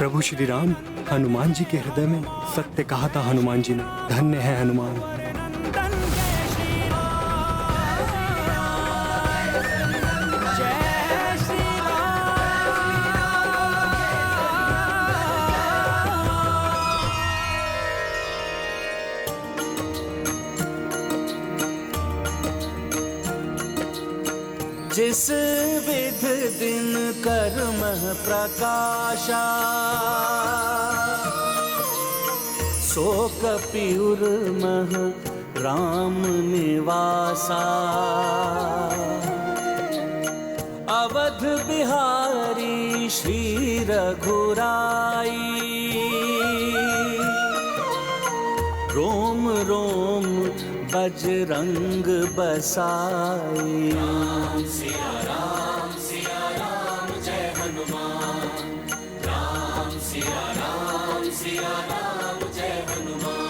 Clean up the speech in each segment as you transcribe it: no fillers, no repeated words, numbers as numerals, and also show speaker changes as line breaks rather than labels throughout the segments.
प्रभु श्री राम हनुमान जी के हृदय में सत्य कहा था हनुमान जी ने। धन्य है हनुमान।
जिस विध दिन कर्मः प्रकाशा, सो कपिउर्मः राम निवासा। अवध बिहारी श्री रघुराई, रोम रोम बजरंग बसाई। राम सिया राम जय हनुमान। राम सिया राम जय हनुमान।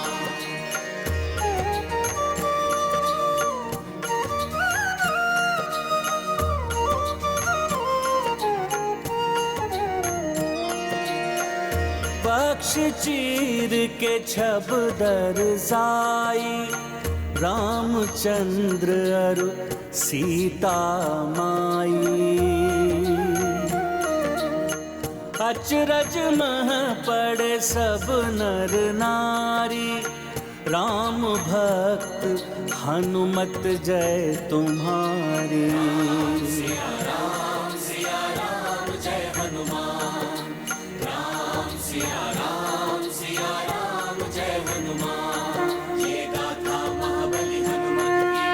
पक्ष चीर के छबदर साई, रामचंद्र अरु सीता माई। अचरज मह पड़े सब नर नारी, राम भक्त हनुमत जय तुम्हारी। सिया राम जय हनुमान। राम सिया राम जय हनुमान। ये गाथा महाबली हनुमान की,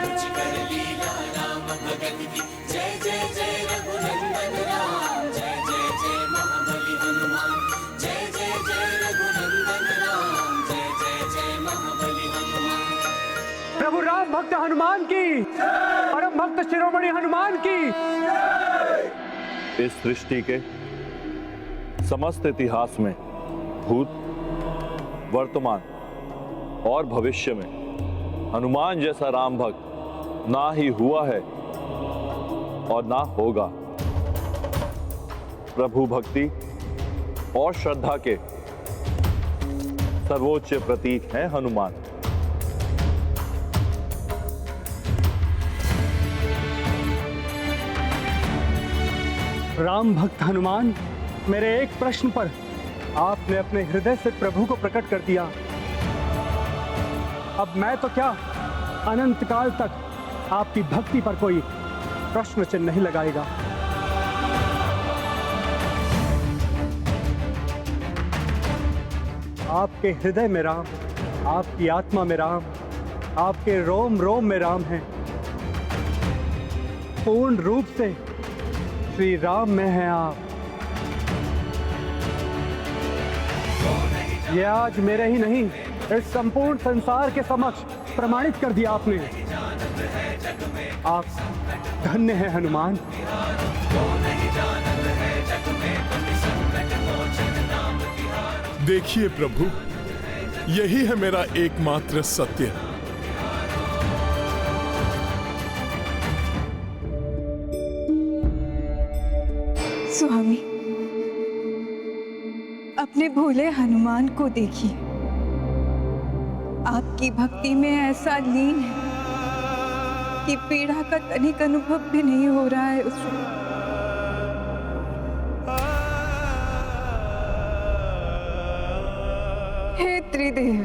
रुचिकर लीला राम भगत की। जय जय जय रघुनंदन राम, जय जय जय महाबली हनुमान। जय जय जय रघुनंदन राम, जय जय जय महाबली हनुमान।
प्रभु राम भक्त हनुमान की, परम भक्त शिरोमणि हनुमान की।
इस सृष्टि के समस्त इतिहास में भूत, वर्तमान और भविष्य में हनुमान जैसा राम भक्त ना ही हुआ है और ना होगा। प्रभु भक्ति और श्रद्धा के सर्वोच्च प्रतीक हैं हनुमान।
राम भक्त हनुमान, मेरे एक प्रश्न पर आपने अपने हृदय से प्रभु को प्रकट कर दिया। अब मैं तो क्या, अनंत काल तक आपकी भक्ति पर कोई प्रश्न चिन्ह नहीं लगाएगा। आपके हृदय में राम, आपकी आत्मा में राम, आपके रोम रोम में राम है। पूर्ण रूप से श्री राम में हैं आप। ये आज मेरे ही नहीं, इस संपूर्ण संसार के समक्ष प्रमाणित कर दिया आपने। आप धन्य हैं हनुमान।
देखिए प्रभु, यही है मेरा एकमात्र सत्य।
स्वामी, अपने भोले हनुमान को देखिए। आपकी भक्ति में ऐसा लीन है कि पीड़ा का तनिक अनुभव भी नहीं हो रहा है उसे। हे त्रिदेव,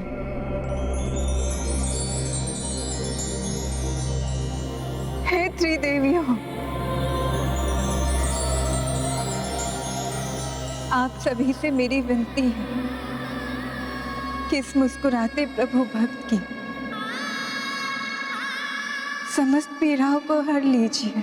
हे त्रिदेवियों, आप सभी से मेरी विनती है कि इस मुस्कुराते प्रभु भक्त की समस्त पीड़ाओं को हर लीजिए।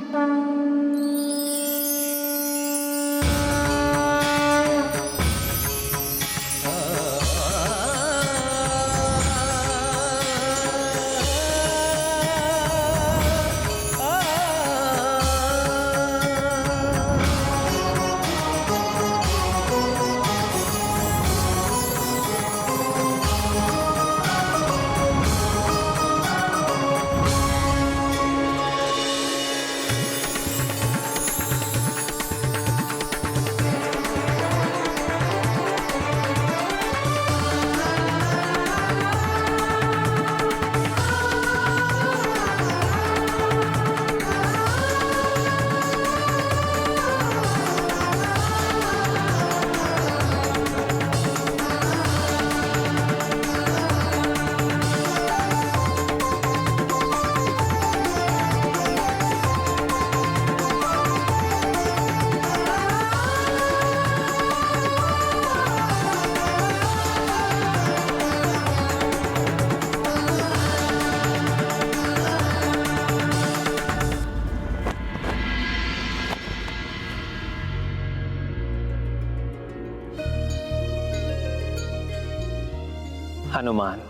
हनुमान,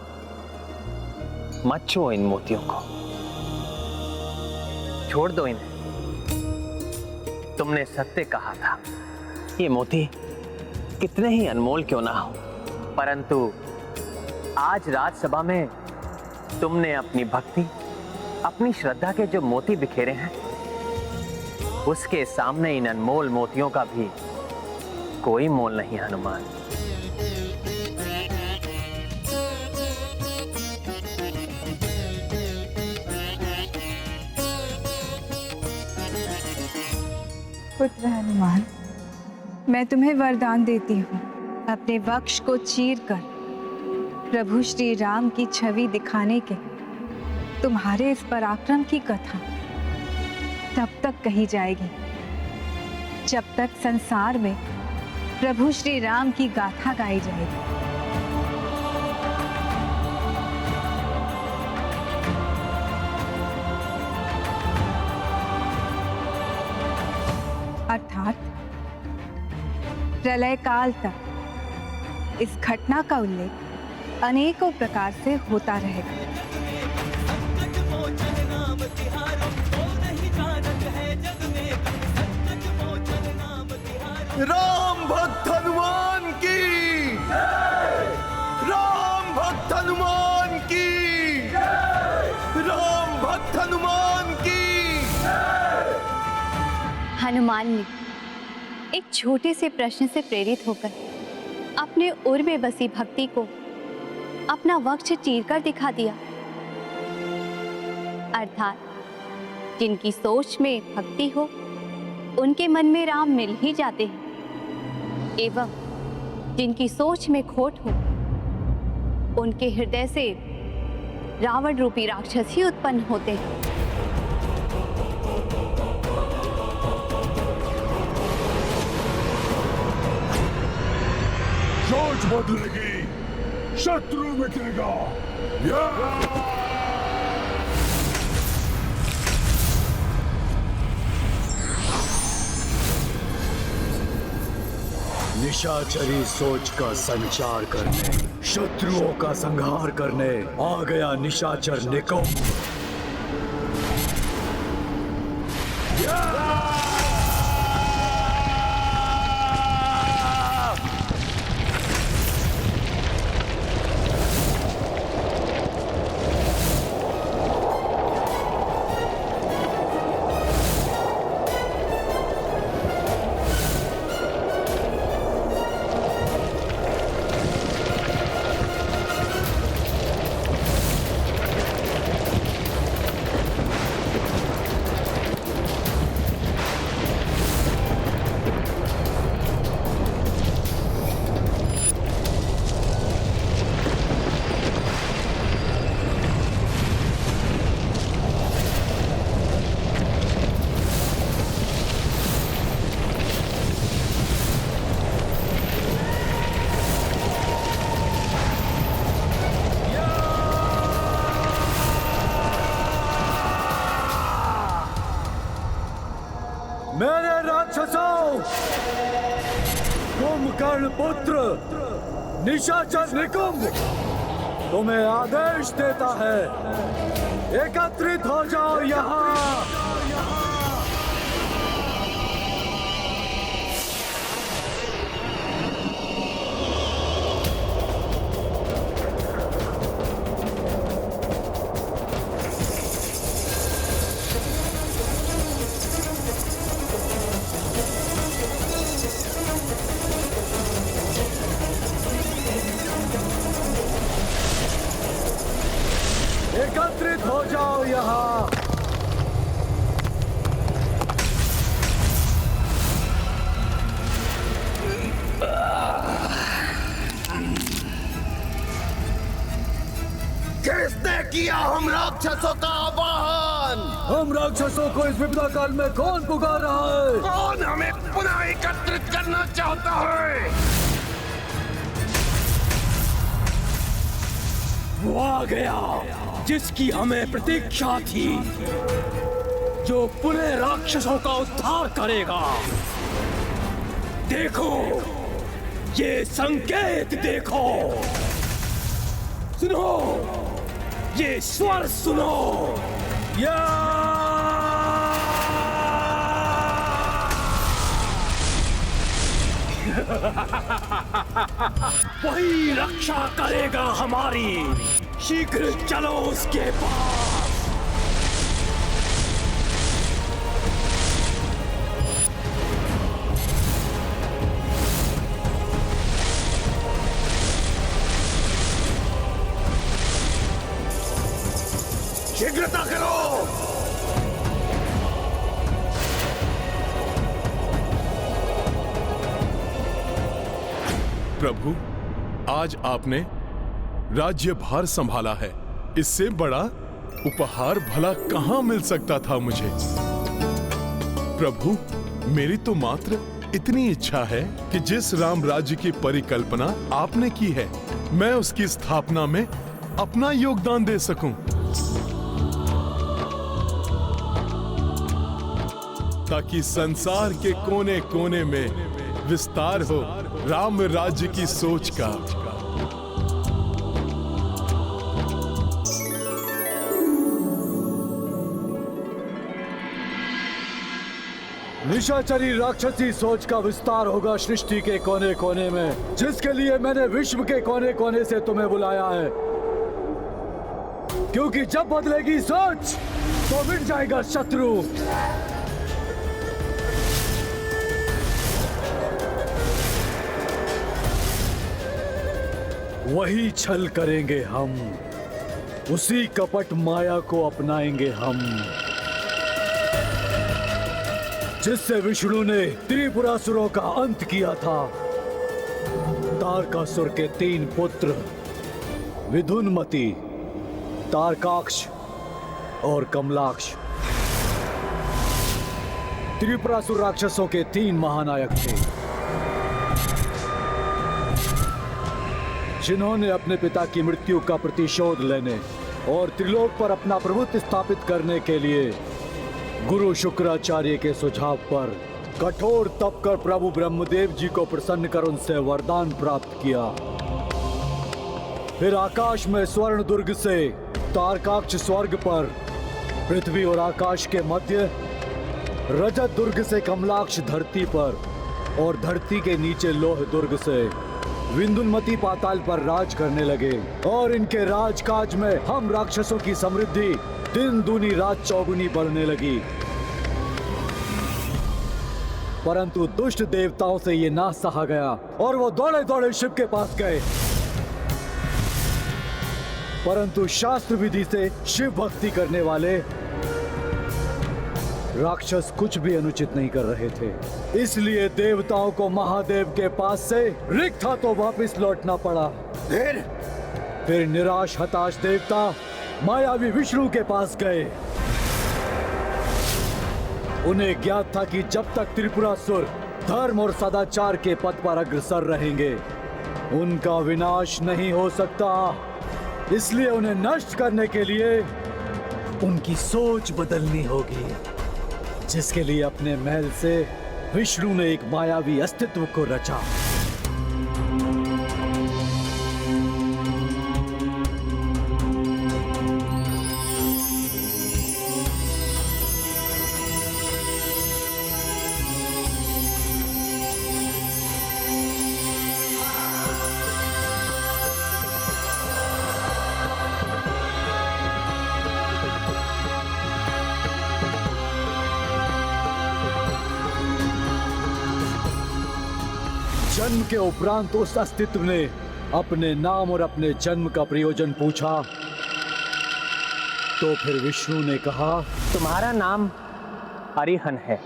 मत छुओ इन मोतियों को, छोड़ दो इन्हें। तुमने सत्य कहा था, ये मोती कितने ही अनमोल क्यों ना हो, परंतु आज राजसभा में तुमने अपनी भक्ति, अपनी श्रद्धा के जो मोती बिखेरे हैं, उसके सामने इन अनमोल मोतियों का भी कोई मोल नहीं हनुमान।
पुत्र हनुमान, मैं तुम्हें वरदान देती हूँ, अपने वक्ष को चीरकर प्रभु श्री राम की छवि दिखाने के तुम्हारे इस पराक्रम की कथा तब तक कही जाएगी जब तक संसार में प्रभु श्री राम की गाथा गाई जाएगी। अर्थात प्रलय काल तक इस घटना का उल्लेख अनेकों प्रकार से होता रहेगा।
राम भक्त हनुमान की, राम भक्त हनुमान की, राम भक्त हनुमान की।
हनुमान ने एक छोटे से प्रश्न से प्रेरित होकर अपने उर में बसी भक्ति को अपना वक्ष चीरकर दिखा दिया। अर्थात जिनकी सोच में भक्ति हो, उनके मन में राम मिल ही जाते हैं, एवं जिनकी सोच में खोट हो, उनके हृदय से रावण रूपी राक्षस ही उत्पन्न होते हैं।
सोच बदलेगी, शत्रु मिटेगा।
निशाचरी सोच का संचार करने, शत्रुओं का संहार करने आ गया निशाचर निकुंभ। मेरे राक्षसों, कुंभकर्ण पुत्र निशाचर निकुंभ तुम्हें आदेश देता है, एकत्रित हो जाओ यहाँ। एकत्रित हो जाओ यहाँ।
किसने किया हम राक्षसों का आवाहन?
हम राक्षसों को इस विपदा काल में कौन पुकार रहा है?
कौन हमें पुनः एकत्रित करना चाहता है?
वो आ गया जिसकी हमें प्रतीक्षा थी, जो पुनः राक्षसों का उद्धार करेगा। देखो, ये संकेत देखो। सुनो, ये स्वर सुनो। या वही रक्षा करेगा हमारी। शीघ्र चलो उसके पास। शीघ्रता करो।
प्रभु, आज आपने राज्य भार संभाला है। इससे बड़ा उपहार भला कहां मिल सकता था मुझे। प्रभु, मेरी तो मात्र इतनी इच्छा है कि जिस राम राज्य की परिकल्पना आपने की है, मैं उसकी स्थापना में अपना योगदान दे सकूं, ताकि संसार के कोने कोने में विस्तार हो राम राज्य की सोच का।
निशाचरी राक्षसी सोच का विस्तार होगा सृष्टि के कोने कोने में, जिसके लिए मैंने विश्व के कोने कोने से तुम्हें बुलाया है। क्योंकि जब बदलेगी सोच तो मिट जाएगा शत्रु। वही छल करेंगे हम, उसी कपट माया को अपनाएंगे हम, जिससे विष्णु ने त्रिपुरासुरों का अंत किया था। तारकासुर के 3 पुत्र विधुनमति, तारकाक्ष और कमलाक्ष त्रिपुरासुर राक्षसों के 3 महानायक थे, जिन्होंने अपने पिता की मृत्यु का प्रतिशोध लेने और त्रिलोक पर अपना प्रभुत्व स्थापित करने के लिए गुरु शुक्राचार्य के सुझाव पर कठोर तप कर प्रभु ब्रह्मदेव जी को प्रसन्न कर उनसे वरदान प्राप्त किया। फिर आकाश में स्वर्ण दुर्ग से तारकाक्ष स्वर्ग पर, पृथ्वी और आकाश के मध्य रजत दुर्ग से कमलाक्ष धरती पर, और धरती के नीचे लोह दुर्ग से विंध्यामती पाताल पर राज करने लगे। और इनके राजकाज में हम राक्षसों की समृद्धि दिन दूनी रात चौगुनी बढ़ने लगी। परंतु दुष्ट देवताओं से ये ना सहा गया और वो दौड़े दौड़े शिव के पास गए। परंतु शास्त्र विधि से शिव भक्ति करने वाले राक्षस कुछ भी अनुचित नहीं कर रहे थे। इसलिए देवताओं को महादेव के पास से रिक्त हाथों वापस लौटना पड़ा। फिर निराश हताश देवता मायावी विष्णु के पास गए। उन्हें ज्ञात था कि जब तक त्रिपुरासुर धर्म और सदाचार के पथ पर अग्रसर रहेंगे, उनका विनाश नहीं हो सकता। इसलिए उन्हें नष्ट करने के लिए उनकी सोच बदलनी होगी, जिसके लिए अपने महल से विष्णु ने एक मायावी अस्तित्व को रचा। जन्म के उपरांत उस अस्तित्व ने अपने नाम और अपने जन्म का प्रयोजन पूछा। तो फिर विष्णु ने कहा,
तुम्हारा नाम अरिहन है।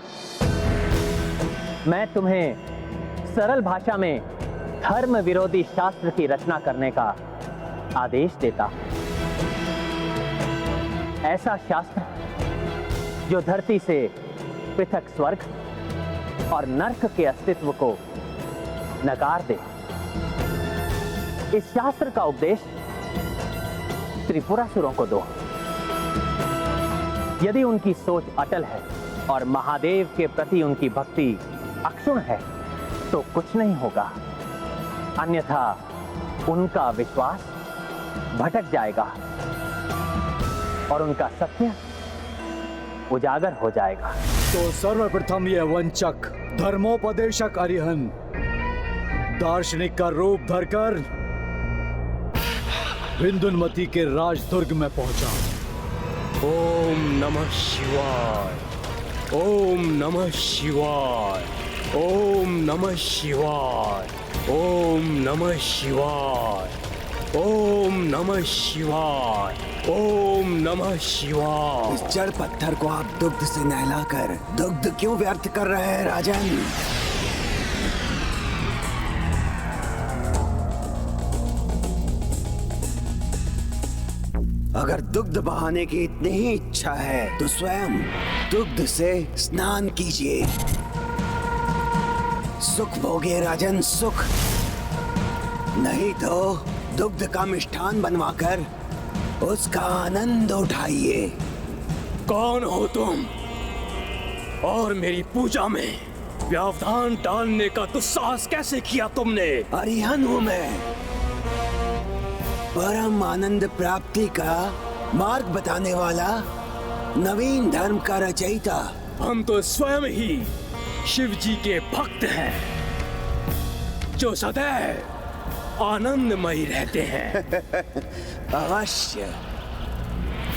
मैं तुम्हें सरल भाषा में धर्म विरोधी शास्त्र की रचना करने का आदेश देता हूं। ऐसा शास्त्र जो धरती से पृथक स्वर्ग और नरक के अस्तित्व को नकार दे। इस शास्त्र का उपदेश त्रिपुरासुरों को दो। यदि उनकी सोच अटल है और महादेव के प्रति उनकी भक्ति अक्षुण है तो कुछ नहीं होगा, अन्यथा उनका विश्वास भटक जाएगा और उनका सत्य उजागर हो जाएगा।
तो सर्वप्रथम यह वंचक धर्मोपदेशक अरिहन दार्शनिक का रूप धरकर विंध्यामती के राजदुर्ग में पहुंचा।
ओम नमः शिवाय, ओम नमः शिवाय, ओम नमः शिवाय, ओम नमः शिवाय, ओम नमः शिवाय, ओम नमः शिवाय।
इस जड़ पत्थर को आप दुग्ध से नहलाकर दुग्ध क्यों व्यर्थ कर रहे हैं राजन? अगर दुग्ध बहाने की इतनी ही इच्छा है तो स्वयं दुग्ध से स्नान कीजिए। सुख भोगिए राजन, सुख। नहीं तो दुग्ध का मिष्ठान बनवाकर उसका आनंद उठाइए।
कौन हो तुम और मेरी पूजा में व्यवधान डालने का दुस्साहस कैसे किया तुमने?
अरिहन हूं मैं, परम आनंद प्राप्ति का मार्ग बताने वाला, नवीन धर्म का रचयिता।
हम तो स्वयं ही शिव जी के भक्त हैं जो सदैव आनंदमयी रहते हैं।
अवश्य,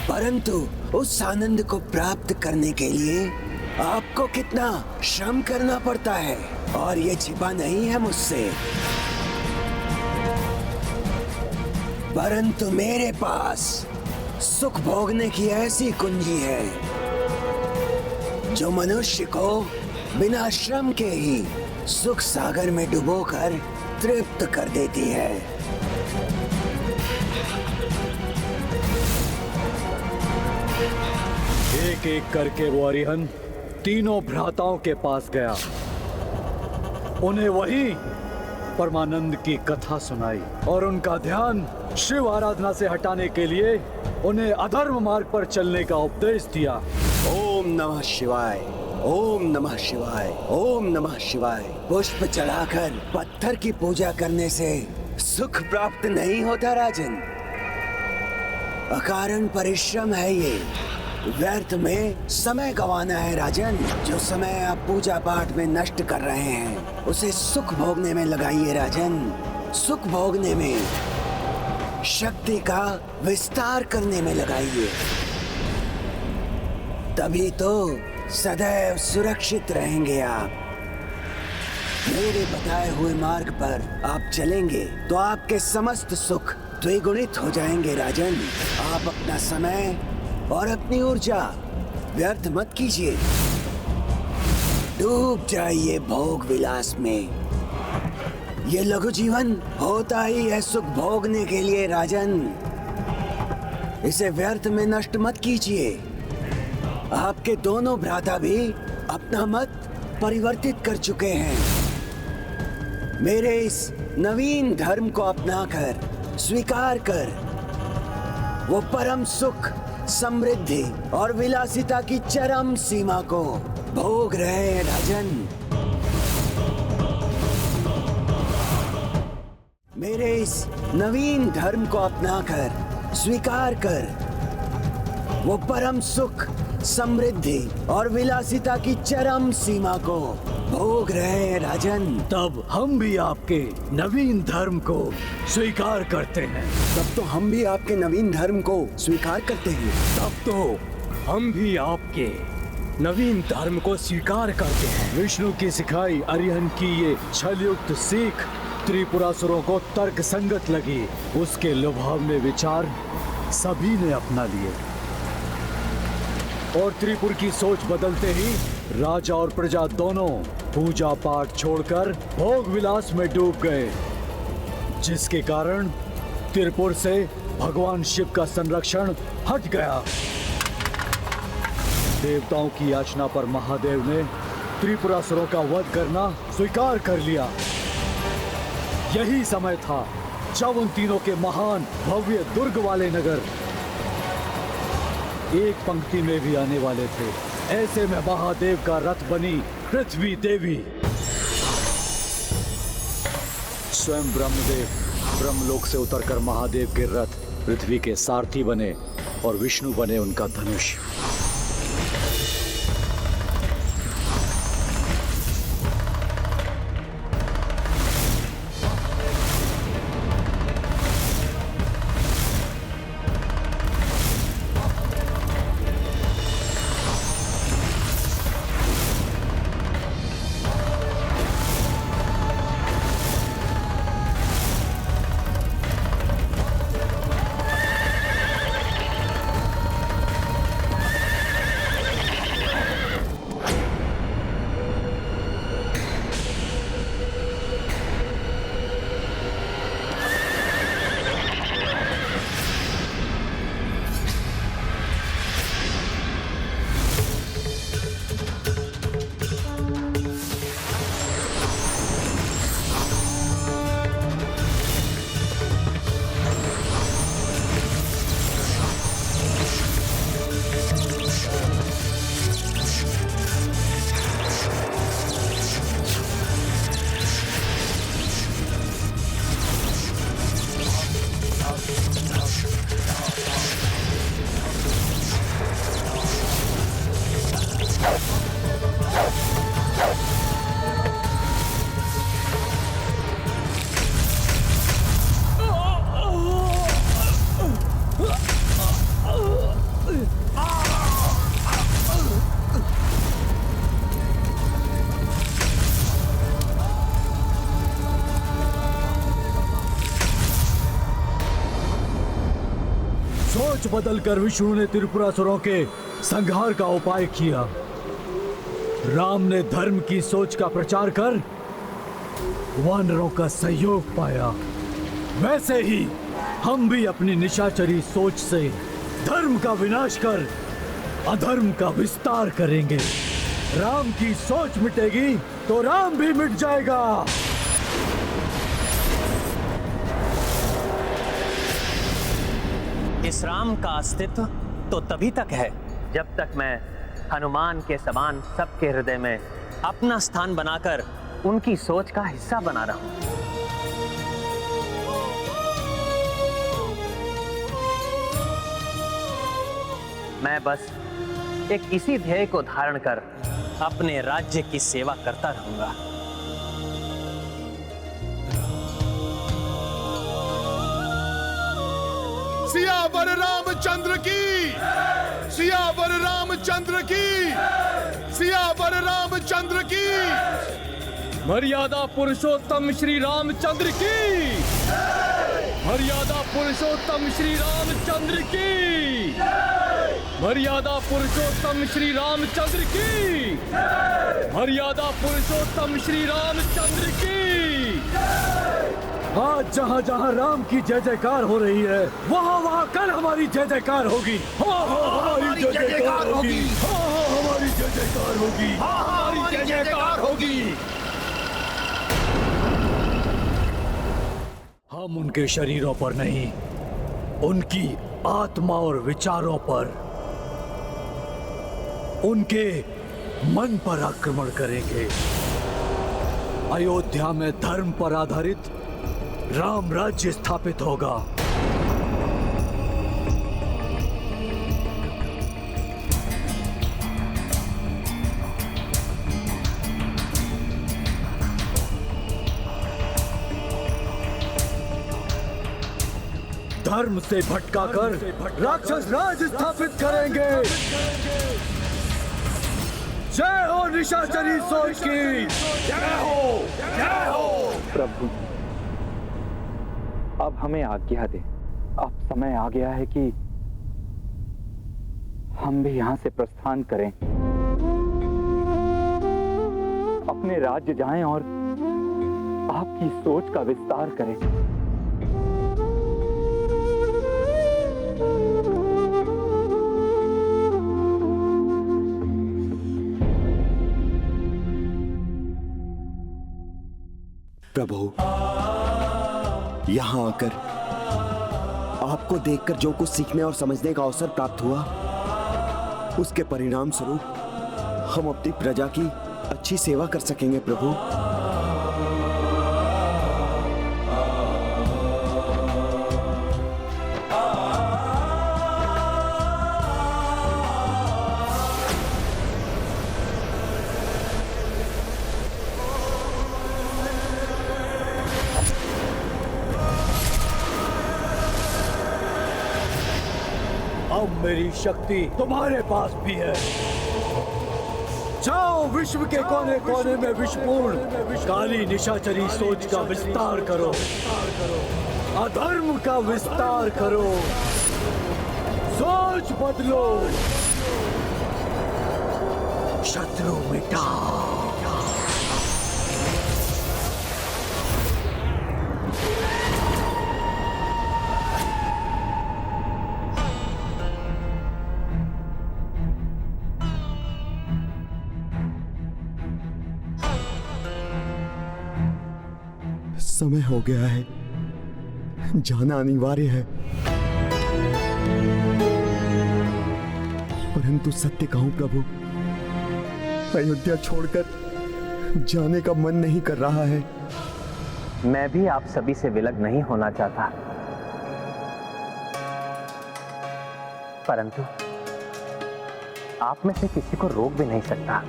परंतु उस आनंद को प्राप्त करने के लिए आपको कितना श्रम करना पड़ता है और ये छिपा नहीं है मुझसे। परंतु मेरे पास सुख भोगने की ऐसी कुंजी है जो मनुष्य को बिना श्रम के ही सुख सागर में डुबोकर तृप्त कर देती है।
एक एक करके वो अरिहन तीनों भ्राताओं के पास गया, उन्हें वही परमानंद की कथा सुनाई और उनका ध्यान शिव आराधना से हटाने के लिए उन्हें अधर्म मार्ग पर चलने का उपदेश दिया।
ओम नमः शिवाय, ओम नमः शिवाय, ओम नमः शिवाय। पुष्प चढ़ाकर पत्थर की पूजा करने से सुख प्राप्त नहीं होता राजन। अकारण परिश्रम है ये, व्यर्थ में समय गंवाना है राजन। जो समय आप पूजा पाठ में नष्ट कर रहे हैं उसे सुख भोगने में लगाइए राजन। सुख भोगने में, शक्ति का विस्तार करने में लगाइए, तभी तो सदैव सुरक्षित रहेंगे आप। मेरे बताए हुए मार्ग पर आप चलेंगे तो आपके समस्त सुख द्विगुणित हो जाएंगे राजन। आप अपना समय और अपनी ऊर्जा व्यर्थ मत कीजिए। डूब जाइए भोग विलास में। ये लघु जीवन होता ही है सुख भोगने के लिए राजन। इसे व्यर्थ में नष्ट मत कीजिए। आपके दोनों भ्राता भी अपना मत परिवर्तित कर चुके हैं। मेरे इस नवीन धर्म को अपनाकर, स्वीकार कर, वो परम सुख, समृद्धि और विलासिता की चरम सीमा को भोग रहे हैं राजन। मेरे इस नवीन धर्म को अपनाकर, स्वीकार कर, वो परम सुख, समृद्धि और विलासिता की चरम सीमा को भोग रहे हैं राजन।
तब हम भी आपके नवीन धर्म को स्वीकार करते हैं।
तब तो हम भी आपके नवीन धर्म को स्वीकार करते हैं।
तब तो हम भी आपके नवीन धर्म को स्वीकार करते हैं।
विष्णु की सिखाई अरिहन की ये छलयुक्त सीख त्रिपुरासुरों को तर्क संगत लगी। उसके लुभावने विचार सभी ने अपना लिए और त्रिपुर की सोच बदलते ही राजा और प्रजा दोनों पूजा पाठ छोड़कर भोग विलास में डूब गए, जिसके कारण त्रिपुर से भगवान शिव का संरक्षण हट गया। देवताओं की याचना पर महादेव ने त्रिपुरासुरों का वध करना स्वीकार कर लिया। यही समय था जब उन तीनों के महान भव्य दुर्ग वाले नगर एक पंक्ति में भी आने वाले थे। ऐसे में महादेव का रथ बनी पृथ्वी देवी। स्वयं ब्रह्मदेव ब्रह्मलोक से उतरकर महादेव के रथ पृथ्वी के सारथी बने और विष्णु बने उनका धनुष। सोच बदलकर विष्णु ने त्रिपुरासुरों के संहार का उपाय किया। राम ने धर्म की सोच का प्रचार कर वानरों का सहयोग पाया। वैसे ही हम भी अपनी निशाचरी सोच से धर्म का विनाश कर अधर्म का विस्तार करेंगे। राम की सोच मिटेगी तो राम भी मिट जाएगा।
इस राम का अस्तित्व तो तभी तक है जब तक मैं हनुमान के समान सबके हृदय में अपना स्थान बनाकर उनकी सोच का हिस्सा बना रहूं। मैं बस एक इसी ध्येय को धारण कर अपने राज्य की सेवा करता रहूंगा।
सियावर रामचंद्र की, सियावर रामचंद्र की, सियावर रामचंद्र की।
मर्यादा पुरुषोत्तम श्री रामचंद्र की, मर्यादा पुरुषोत्तम श्री रामचंद्र की, मर्यादा पुरुषोत्तम श्री रामचंद्र की, मर्यादा पुरुषोत्तम श्री रामचंद्र की।
आज जहाँ जहाँ राम की जय जयकार हो रही है वहाँ वहाँ कल हमारी जय जयकार होगी। हमारी जय जयकार होगी। हमारी जय जयकार होगी। हमारी जय जयकार होगी। हम उनके शरीरों पर नहीं, उनकी आत्मा और विचारों पर, उनके मन पर आक्रमण करेंगे। अयोध्या में धर्म पर आधारित राम राज्य स्थापित होगा। धर्म से भटकाकर राक्षस राज स्थापित करेंगे। जय हो निशाचरी सोच की, जय हो, जय हो।
प्रभु अब हमें आज्ञा दे। अब समय आ गया है कि हम भी यहाँ से प्रस्थान करें, अपने राज्य जाएं और आपकी सोच का विस्तार करें।
प्रभु, यहाँ आकर आपको देखकर जो कुछ सीखने और समझने का अवसर प्राप्त हुआ, उसके परिणाम स्वरूप हम अपनी प्रजा की अच्छी सेवा कर सकेंगे। प्रभु,
अब मेरी शक्ति तुम्हारे पास भी है। जाओ विश्व के कोने कोने में विषपूर्ण काली निशाचरी सोच का विस्तार करो, अधर्म का विस्तार करो, सोच बदलो, शत्रु मिटाओ।
समय हो गया है, जाना अनिवार्य है। परंतु सत्य कहूं प्रभु, अयोध्या छोड़कर जाने का मन नहीं कर रहा है।
मैं भी आप सभी से विलग नहीं होना चाहता, परंतु आप में से किसी को रोक भी नहीं सकता।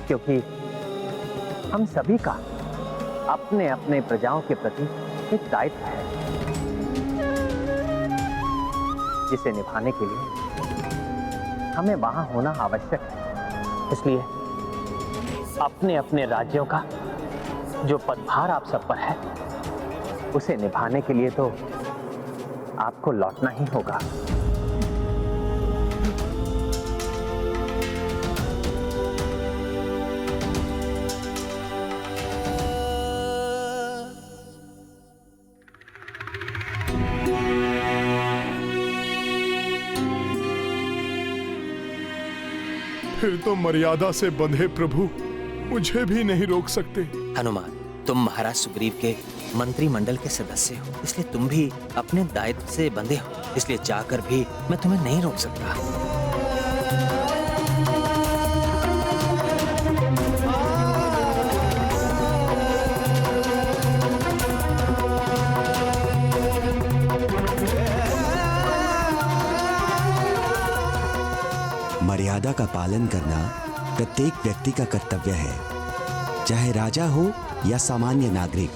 क्योंकि हम सभी का अपने अपने प्रजाओं के प्रति एक दायित्व है, जिसे निभाने के लिए हमें वहां होना आवश्यक है। इसलिए अपने अपने राज्यों का जो पदभार आप सब पर है, उसे निभाने के लिए तो आपको लौटना ही होगा।
फिर तो मर्यादा से बंधे प्रभु मुझे भी नहीं रोक सकते।
हनुमान, तुम महाराज सुग्रीव के मंत्रिमंडल के सदस्य हो, इसलिए तुम भी अपने दायित्व से बंधे हो, इसलिए चाहकर भी मैं तुम्हें नहीं रोक सकता।
मर्यादा का पालन करना प्रत्येक व्यक्ति का कर्तव्य है, चाहे राजा हो या सामान्य नागरिक।